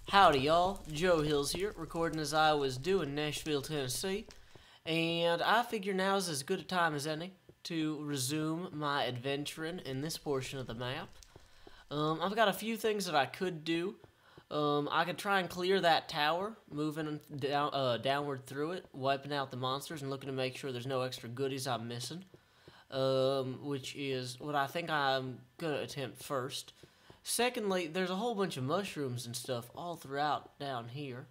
Howdy y'all, Joe Hills here, recording as I was due in Nashville, Tennessee, and I figure now is as good a time as any to resume my adventuring in this portion of the map. I've got a few things that I could do. I could try and clear that tower, moving downward through it, wiping out the monsters and looking to make sure there's no extra goodies I'm missing, which is what I think I'm going to attempt first. Secondly, there's a whole bunch of mushrooms and stuff all throughout down here.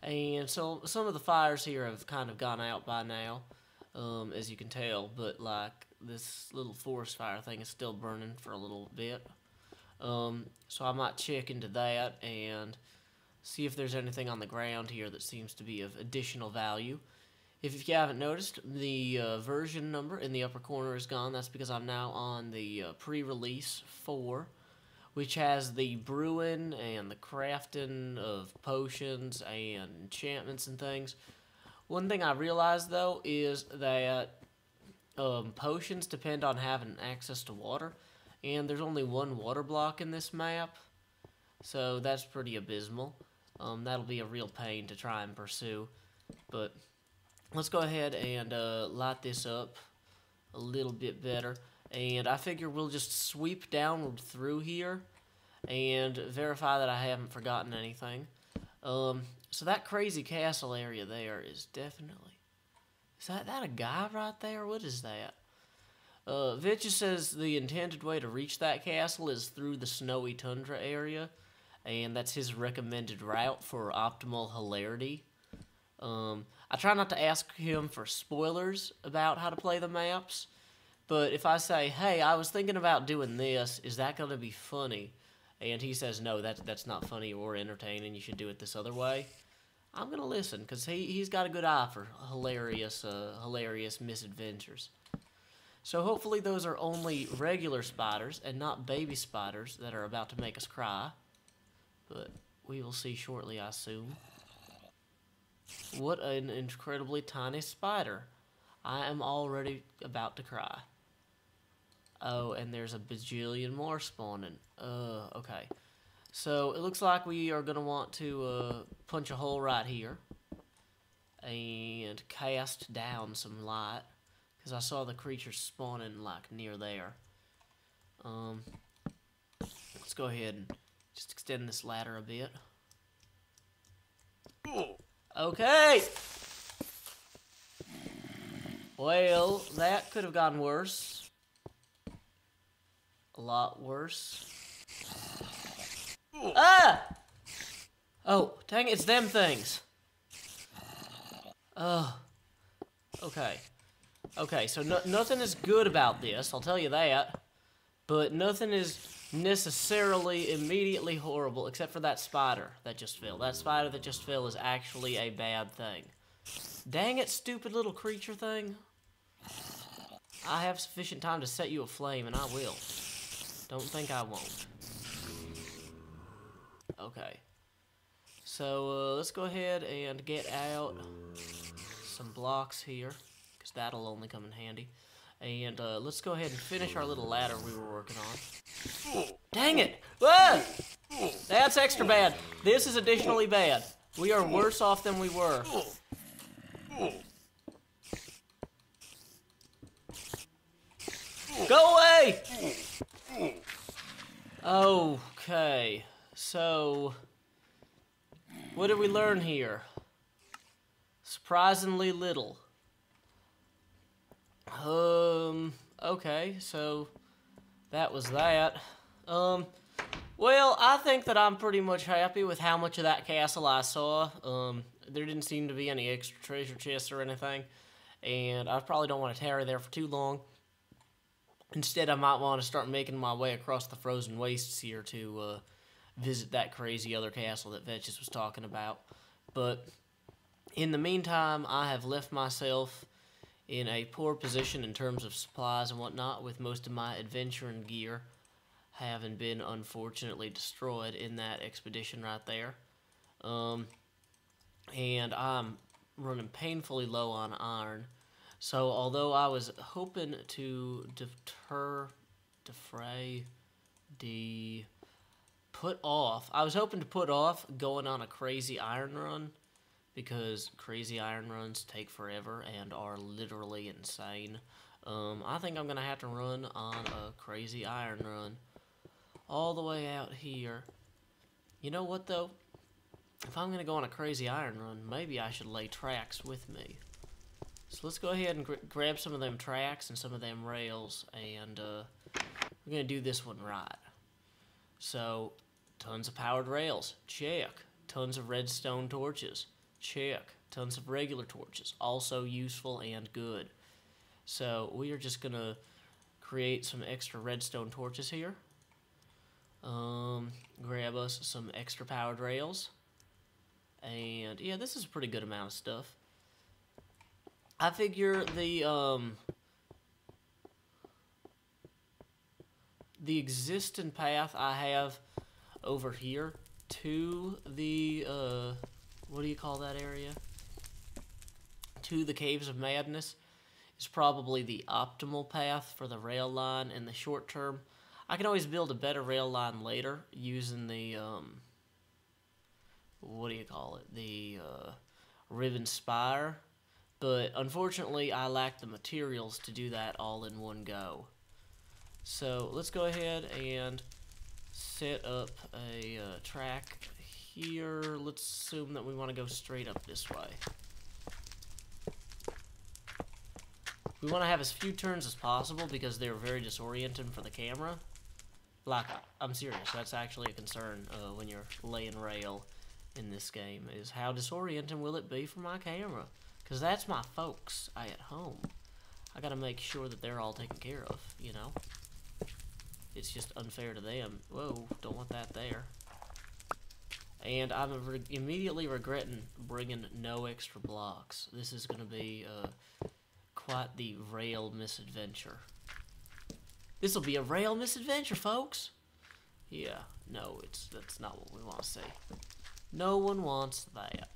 And so some of the fires here have kind of gone out by now, as you can tell. But like this little forest fire thing is still burning for a little bit. So I might check into that and see if there's anything on the ground here that seems to be of additional value. If you haven't noticed, the version number in the upper corner is gone. That's because I'm now on the pre-release 4. Which has the brewing and the crafting of potions and enchantments and things. One thing I realized, though, is that potions depend on having access to water. And there's only one water block in this map. So that's pretty abysmal. That'll be a real pain to try and pursue. But let's go ahead and light this up a little bit better. And I figure we'll just sweep downward through here and verify that I haven't forgotten anything. So that crazy castle area there is definitely... Is that a guy right there? What is that? Vechs says the intended way to reach that castle is through the snowy tundra area. And that's his recommended route for optimal hilarity. I try not to ask him for spoilers about how to play the maps. But if I say, hey, I was thinking about doing this, is that going to be funny? And he says, no, that's not funny or entertaining, you should do it this other way. I'm going to listen, because he's got a good eye for hilarious misadventures. So hopefully those are only regular spiders and not baby spiders that are about to make us cry. But we will see shortly, I assume. What an incredibly tiny spider. I am already about to cry. Oh, and there's a bajillion more spawning. Okay. So, it looks like we are going to want to punch a hole right here. And cast down some light. Because I saw the creatures spawning, like, near there. Let's go ahead and just extend this ladder a bit. Okay! Well, that could have gotten worse. A lot worse. Ah! Oh, dang it, it's them things. Okay. Okay, so nothing is good about this, I'll tell you that. But nothing is necessarily immediately horrible, except for that spider that just fell. That spider that just fell is actually a bad thing. Dang it, stupid little creature thing. I have sufficient time to set you aflame, and I will. Don't think I won't. Okay. So, let's go ahead and get out some blocks here, because that'll only come in handy. And, let's go ahead and finish our little ladder we were working on. Dang it! Whoa! That's extra bad. This is additionally bad. We are worse off than we were. Go away! Okay, so what did we learn here? Surprisingly little. Okay, so that was that. Well, I think that I'm pretty much happy with how much of that castle I saw. There didn't seem to be any extra treasure chests or anything, and I probably don't want to tarry there for too long. Instead, I might want to start making my way across the frozen wastes here to visit that crazy other castle that Vechs was talking about. But in the meantime, I have left myself in a poor position in terms of supplies and whatnot, with most of my adventuring gear having been unfortunately destroyed in that expedition right there. And I'm running painfully low on iron. So, although I was hoping to defray put off. I was hoping to put off going on a crazy iron run because crazy iron runs take forever and are literally insane. I think I'm going to have to run on a crazy iron run all the way out here. You know what, though? If I'm going to go on a crazy iron run, maybe I should lay tracks with me. So let's go ahead and grab some of them tracks and some of them rails, and we're going to do this one right. So, tons of powered rails, check. Tons of redstone torches, check. Tons of regular torches, also useful and good. So, we are just going to create some extra redstone torches here. Grab us some extra powered rails. And, yeah, this is a pretty good amount of stuff. I figure the existing path I have over here to the, what do you call that area? To the Caves of Madness is probably the optimal path for the rail line in the short term. I can always build a better rail line later using the, what do you call it? The, ribbon spire. But unfortunately, I lack the materials to do that all in one go. So let's go ahead and set up a track here. Let's assume that we want to go straight up this way. We want to have as few turns as possible because they're very disorienting for the camera. Like, I'm serious, that's actually a concern when you're laying rail in this game, is how disorienting will it be for my camera? Because that's my folks at home. I gotta make sure that they're all taken care of, you know? It's just unfair to them. Whoa, don't want that there. And I'm immediately regretting bringing no extra blocks. This is gonna be quite the rail misadventure. This'll be a rail misadventure, folks! Yeah, no, that's not what we want to see. No one wants that.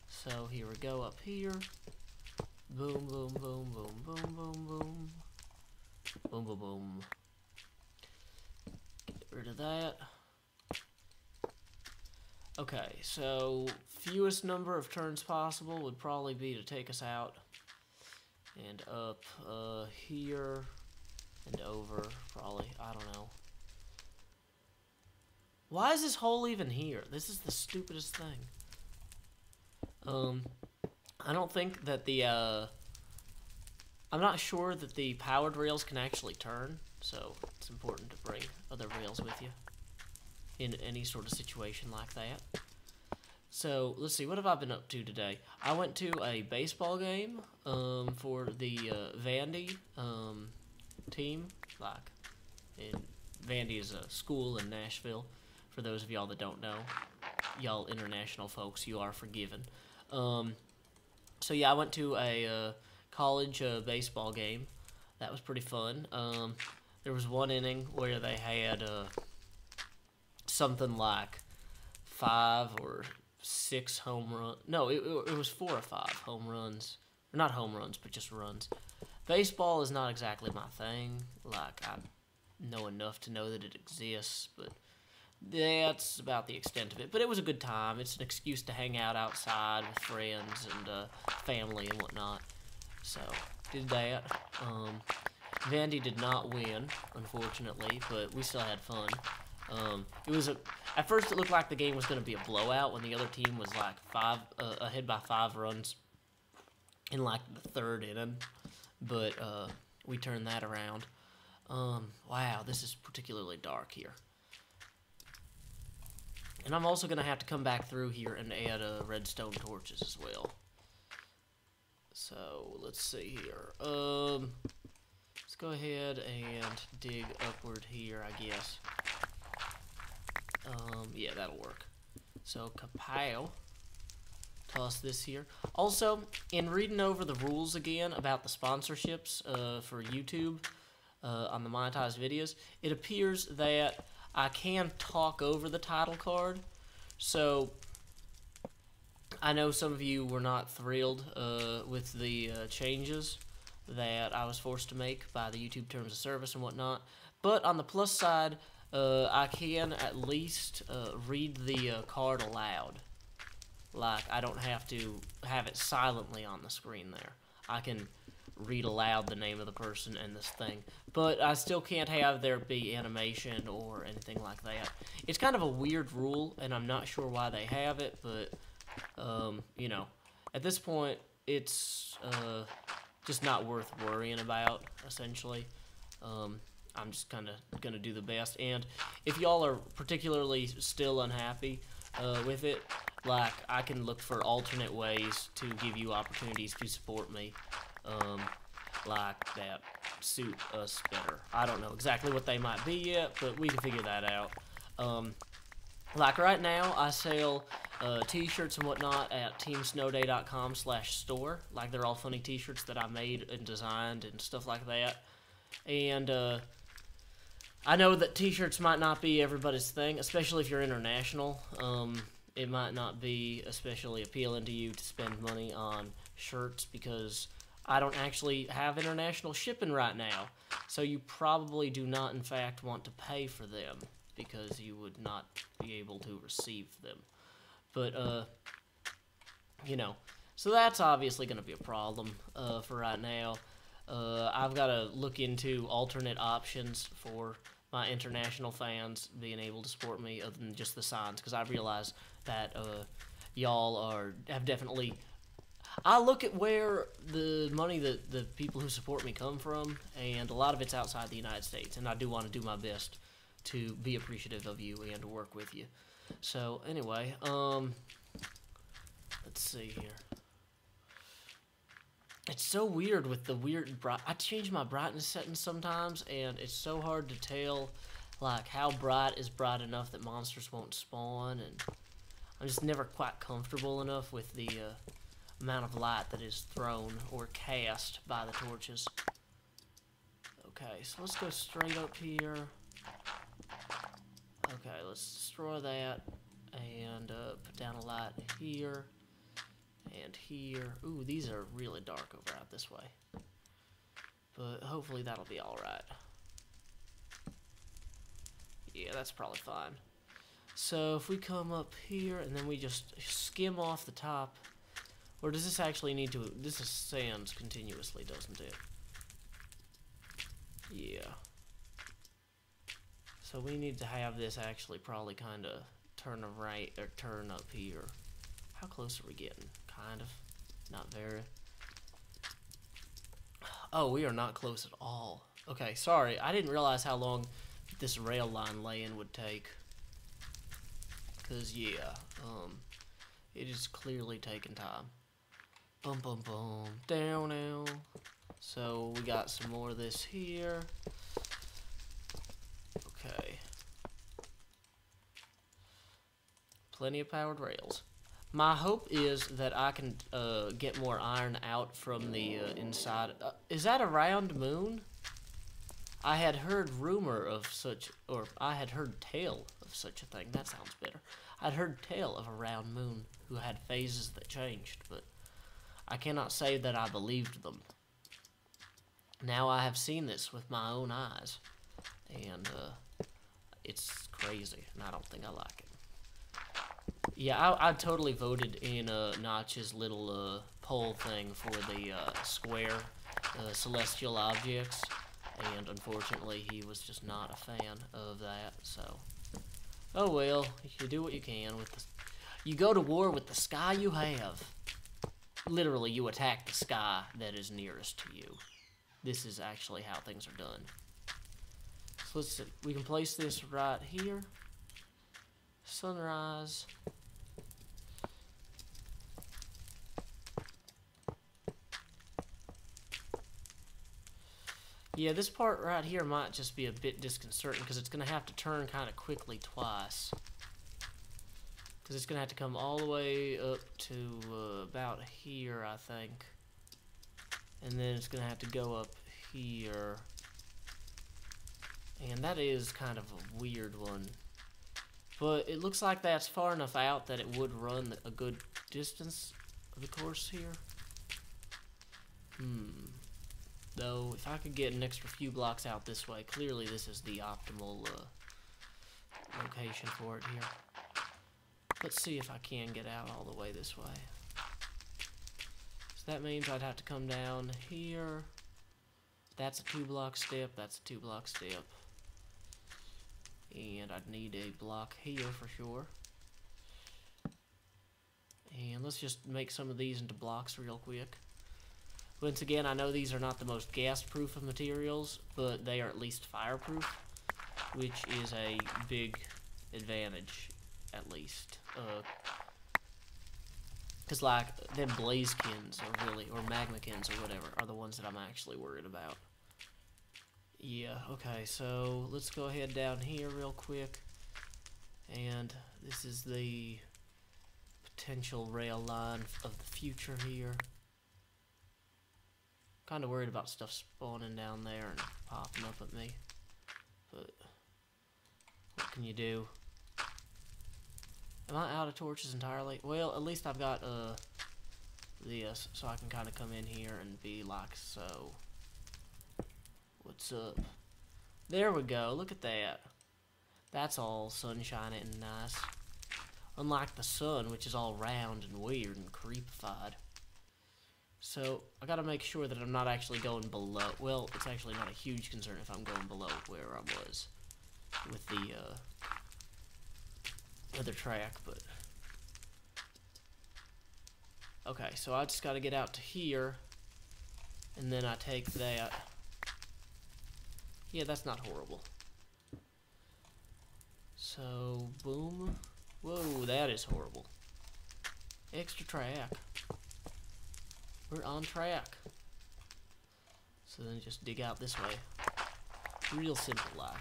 So here we go up here. Boom, boom, boom, boom, boom, boom, boom. Boom, boom, boom. Get rid of that. Okay, so fewest number of turns possible would probably be to take us out. And up here. And over, probably. I don't know. Why is this hole even here? This is the stupidest thing. I don't think that the, I'm not sure that the powered rails can actually turn, so it's important to bring other rails with you in any sort of situation like that. So, let's see, what have I been up to today? I went to a baseball game, for the, Vandy, team, like, and Vandy is a school in Nashville, for those of y'all that don't know. Y'all international folks, you are forgiven. So yeah, I went to a college baseball game. That was pretty fun. There was one inning where they had something like 5 or 6 home runs. No, it was 4 or 5 home runs. Or not home runs, but just runs. Baseball is not exactly my thing. Like, I know enough to know that it exists, but that's about the extent of it. But it was a good time. It's an excuse to hang out outside with friends and family and whatnot. So, did that. Vandy did not win, unfortunately, but we still had fun. It was at first it looked like the game was going to be a blowout when the other team was like ahead by 5 runs in like the 3rd inning. But we turned that around. Wow, this is particularly dark here. And I'm also going to have to come back through here and add redstone torches as well. So, let's see here. Let's go ahead and dig upward here, I guess. Yeah, that'll work. So, kapow. Toss this here. Also, in reading over the rules again about the sponsorships for YouTube on the monetized videos, it appears that I can talk over the title card. So, I know some of you were not thrilled with the changes that I was forced to make by the YouTube Terms of Service and whatnot. But on the plus side, I can at least read the card aloud. Like, I don't have to have it silently on the screen there. I can read aloud the name of the person and this thing. But I still can't have there be animation or anything like that. It's kind of a weird rule, and I'm not sure why they have it, but, you know, at this point, it's just not worth worrying about, essentially. I'm just kind of going to do the best. And if y'all are particularly still unhappy with it, like, I can look for alternate ways to give you opportunities to support me, like, that suit us better. I don't know exactly what they might be yet, but we can figure that out. Like, right now, I sell t-shirts and whatnot at teamsnowday.com/store. Like, they're all funny t-shirts that I made and designed and stuff like that. And I know that t-shirts might not be everybody's thing, especially if you're international. It might not be especially appealing to you to spend money on shirts because I don't actually have international shipping right now. So you probably do not, in fact, want to pay for them because you would not be able to receive them. But, you know, so that's obviously going to be a problem for right now. I've got to look into alternate options for my international fans being able to support me other than just the signs, because I realize that y'all have definitely... I look at where the money that the people who support me come from, and a lot of it's outside the United States, and I do want to do my best to be appreciative of you and to work with you. So, anyway, let's see here. It's so weird with the weird I change my brightness settings sometimes, and it's so hard to tell, like, how bright is bright enough that monsters won't spawn, and I'm just never quite comfortable enough with the amount of light that is thrown or cast by the torches. Okay, so let's go straight up here. Okay, let's destroy that, and put down a light here. And here. Ooh, these are really dark over out this way. But hopefully that'll be alright. Yeah, that's probably fine. So if we come up here and then we just skim off the top. Or does this actually need to... This is sands continuously, doesn't it? Yeah. So we need to have this actually probably kind of turn right or turn up here. How close are we getting? Kind of. Not very. Oh, we are not close at all. Okay, sorry. I didn't realize how long this rail line laying would take. Because, yeah. It is clearly taking time. Boom, boom, boom. Down, now. So, we got some more of this here. Okay. Plenty of powered rails. My hope is that I can get more iron out from the inside. Is that a round moon? I had heard rumor of such, or I had heard tale of such a thing. That sounds better. I'd heard tale of a round moon who had phases that changed, but I cannot say that I believed them. Now I have seen this with my own eyes, and it's crazy, and I don't think I like it. Yeah, I totally voted in Notch's little poll thing for the square celestial objects, and unfortunately he was just not a fan of that, so... Oh well, you do what you can with the... You go to war with the sky you have. Literally, you attack the sky that is nearest to you. This is actually how things are done. So let's see, we can place this right here. Sunrise... Yeah, this part right here might just be a bit disconcerting because it's going to have to turn kind of quickly twice. Because it's going to have to come all the way up to about here, I think. And then it's going to have to go up here. And that is kind of a weird one. But it looks like that's far enough out that it would run a good distance of the course here. Though, if I could get an extra few blocks out this way, clearly this is the optimal location for it here. Let's see if I can get out all the way this way. So that means I'd have to come down here. That's a 2-block step. That's a 2-block step. And I'd need a block here for sure. And let's just make some of these into blocks real quick. Once again, I know these are not the most gas-proof of materials, but they are at least fireproof, which is a big advantage, at least. Because, like, them blazekins, or magmakins, or whatever, are the ones that I'm actually worried about. Yeah, okay, so let's go ahead down here real quick. And this is the potential rail line of the future here. Kind of worried about stuff spawning down there and popping up at me. But what can you do? Am I out of torches entirely? Well, at least I've got this, so I can kind of come in here and be like so. What's up? There we go. Look at that. That's all sunshiny and nice. Unlike the sun, which is all round and weird and creepified. So, I gotta make sure that I'm not actually going below. Well, it's actually not a huge concern if I'm going below where I was with the other track, but... Okay, so I just gotta get out to here, and then I take that. Yeah, that's not horrible. So, boom. Whoa, that is horrible. Extra track. We're on track. So then just dig out this way. Real simple like.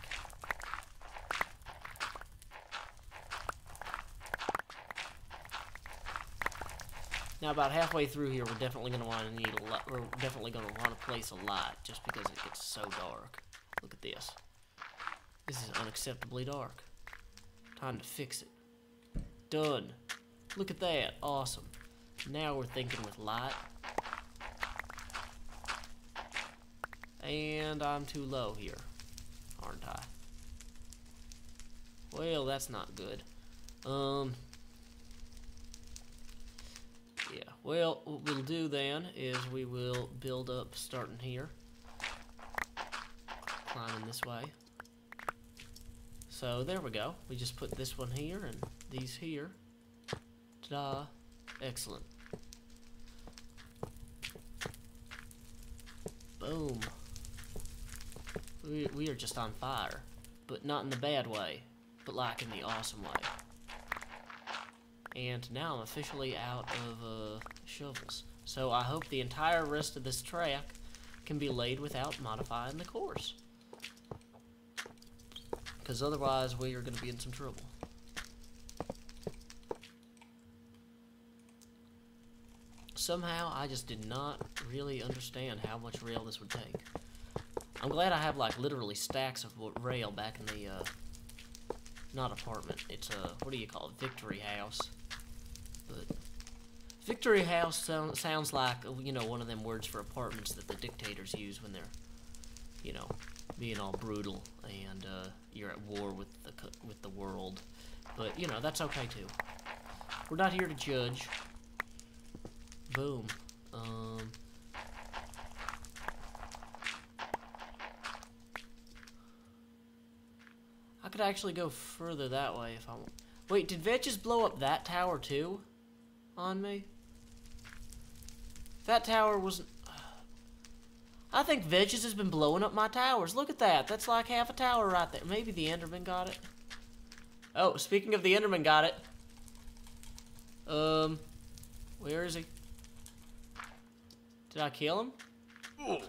Now about halfway through here, we're definitely going to want to need a lot. We're definitely going to want to place a light just because it gets so dark. Look at this. This is unacceptably dark. Time to fix it. Done. Look at that. Awesome. Now we're thinking with light. And I'm too low here, aren't I? Well, that's not good. Yeah, well, what we'll do then is we will build up starting here. Climbing this way. So, there we go. We just put this one here and these here. Ta-da. Excellent. Boom. We are just on fire. But not in the bad way. But like in the awesome way. And now I'm officially out of shovels. So I hope the entire rest of this track can be laid without modifying the course. Because otherwise we are going to be in some trouble. Somehow I just did not really understand how much rail this would take. I'm glad I have like literally stacks of rail back in the not apartment. It's a what do you call it? Victory house. But Victory house sounds like, you know, one of them words for apartments that the dictators use when they're, you know, being all brutal and you're at war with the world. But you know, that's okay too. We're not here to judge. Boom. I could actually go further that way if I want. Wait, did vechs blow up that tower too? On me? That tower wasn't... I think vechs has been blowing up my towers. Look at that. That's like half a tower right there. Maybe the Enderman got it. Oh, speaking of the Enderman got it. Where is he? Did I kill him?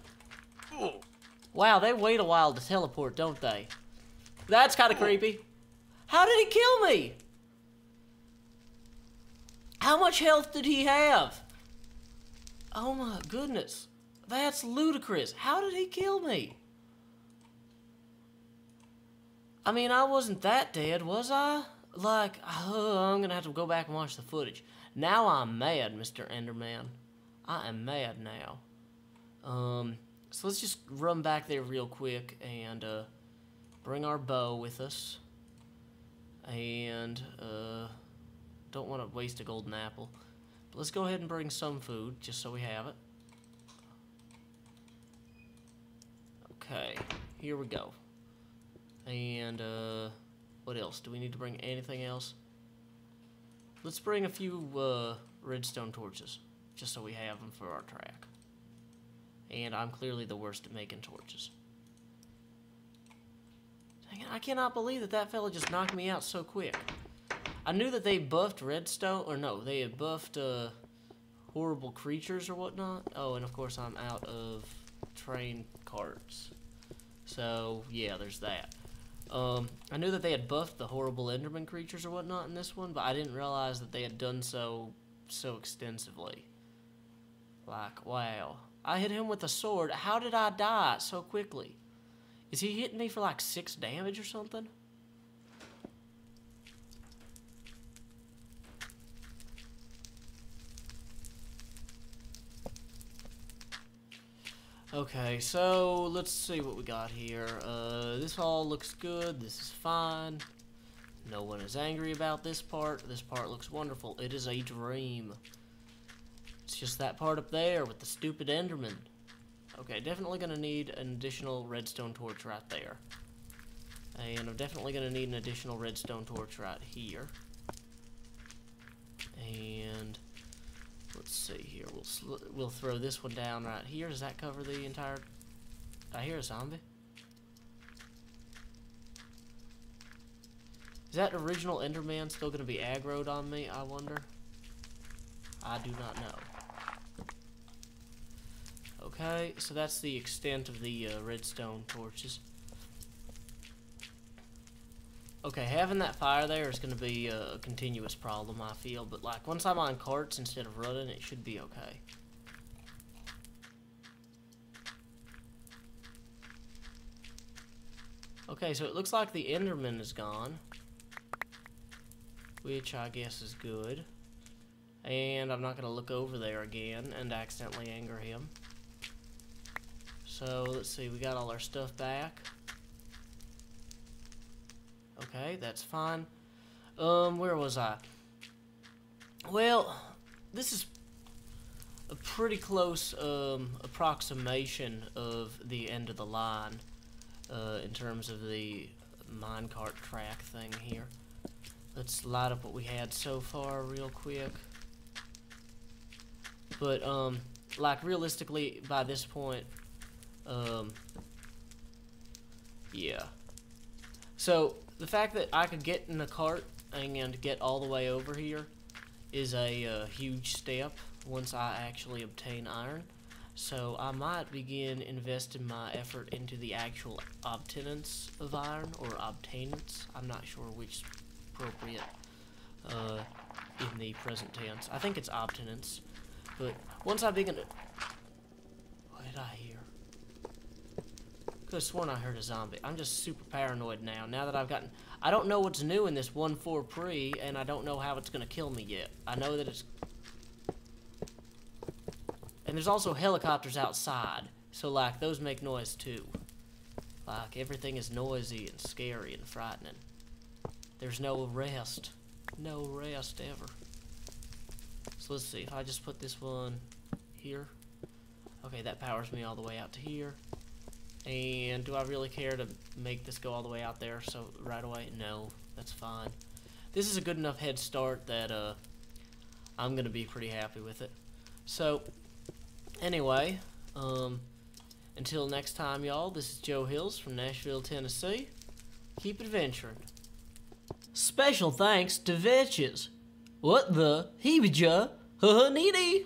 Wow, they wait a while to teleport, don't they? That's kind of creepy. How did he kill me? How much health did he have? Oh my goodness. That's ludicrous. How did he kill me? I mean, I wasn't that dead, was I? Like, I'm gonna have to go back and watch the footage. Now I'm mad, Mr. Enderman. I am mad now. So let's just run back there real quick and, bring our bow with us. And, don't want to waste a golden apple. But let's go ahead and bring some food, just so we have it. Okay, here we go. And, what else? Do we need to bring anything else? Let's bring a few, redstone torches, just so we have them for our track. And I'm clearly the worst at making torches. Dang it, I cannot believe that that fella just knocked me out so quick. I knew that they buffed redstone, or no, they had buffed, horrible creatures or whatnot. Oh, and of course I'm out of train carts. So, yeah, there's that. I knew that they had buffed the horrible Enderman creatures or whatnot in this one, but I didn't realize that they had done so extensively. Like, wow. I hit him with a sword. How did I die so quickly? Is he hitting me for like 6 damage or something? Okay, so let's see what we got here. This all looks good. This is fine. No one is angry about this part. This part looks wonderful. It is a dream. It's just that part up there with the stupid Enderman. Okay, definitely gonna need an additional redstone torch right there. And I'm definitely gonna need an additional redstone torch right here. And let's see here. We'll throw this one down right here. Does that cover the entire... I hear a zombie. Is that original Enderman still going to be aggroed on me, I wonder? I do not know. Okay, so that's the extent of the redstone torches. Okay, having that fire there is going to be a continuous problem, I feel. But, like, once I'm on carts instead of running, it should be okay. Okay, so it looks like the Enderman is gone. Which I guess is good. And I'm not going to look over there again and accidentally anger him. So, let's see. We got all our stuff back. Okay, that's fine. Where was I? Well, this is a pretty close approximation of the end of the line in terms of the minecart track thing here. Let's light up what we had so far real quick. But, like, realistically, by this point, yeah. So, the fact that I could get in a cart and get all the way over here is a huge step once I actually obtain iron. So I might begin investing my effort into the actual obtenance of iron, or obtainance. I'm not sure which is appropriate in the present tense. I think it's obtenance. But once I begin to... What did I hear? Could have sworn I heard a zombie. I'm just super paranoid now. Now that I've gotten... I don't know what's new in this 1.4 pre, and I don't know how it's going to kill me yet. I know that it's... And there's also helicopters outside. So, like, those make noise, too. Like, everything is noisy and scary and frightening. There's no rest. No rest ever. So, let's see. If I just put this one here. Okay, that powers me all the way out to here. And do I really care to make this go all the way out there so right away? No, that's fine. This is a good enough head start that I'm going to be pretty happy with it. So, anyway, until next time, y'all, this is Joe Hills from Nashville, Tennessee. Keep adventuring. Special thanks to vechs. What the? Heebie-ja. Needy.